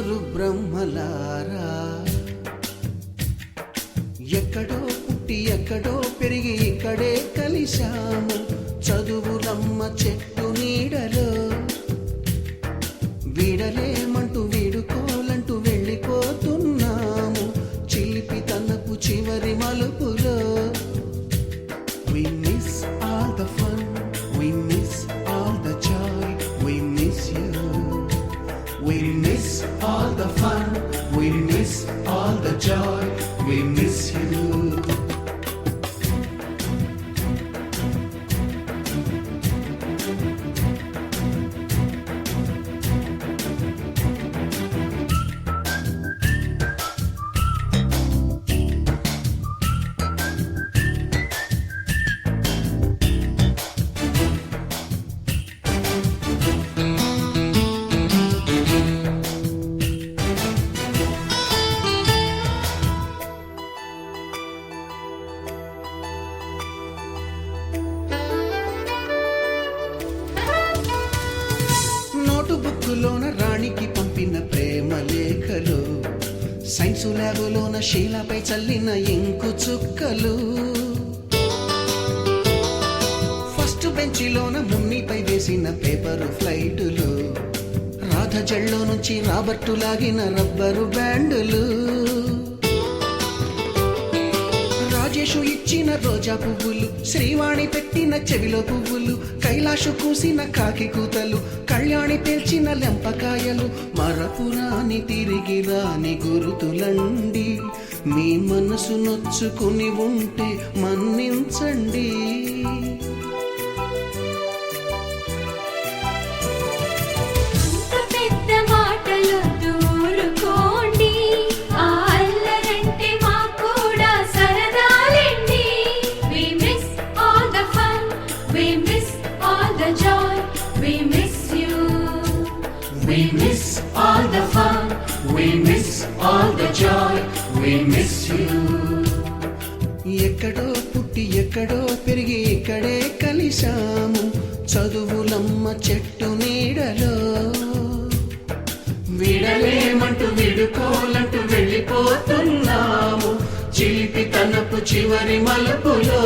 ముగ్గురు బ్రహ్మలారా ఎక్కడో పుట్టి ఎక్కడో పెరిగి ఇక్కడే కలిశాము చదువులమ్మ చెట్టు నీడలో వీడలేమంటూ వీడుకోలంటూ వెళ్ళిపోతున్నాము చిలిపి తనపు చివరి మలుపులో. We miss all the fun, we miss all the joy, we miss you. We miss all the fun, we miss all the joy, we miss you. బుక్కులోన రాణికి పంపిన ప్రేమ లేఖలు సైన్సు ల్యాబులోన శీలపై చల్లిన ఇంకు చుక్కలు ఫస్ట్ బెంచిలోన మున్నిపై వేసిన పేపరు ఫ్లైటులు రాధ జల్లో నుంచి రాబర్టు లాగిన rubber బ్యాండులు Rajesh ఇచ్చిన రోజా పువ్వులు శ్రీవాణి పెట్టిన చెవిలో పువ్వులు కైలాషు కూసిన కాకి కూతలు కళ్యాణి పేల్చిన లెంపకాయలు మరపురాని తిరిగి రాని గురుతులండి మీ మనసు నొచ్చుకుని ఉంటే మన్నించండి. We miss all the fun, we miss all the joy, we miss you. ఎక్కడో పుట్టి ఎక్కడో పెరిగి ఇక్కడే కలిశాము చదువులమ్మ చెట్టు నీడలో వీడలేమంటూ విడుకోలంటూ వెళ్ళిపోతున్నాము చిలిపి తనపు చివరి మలుపులో.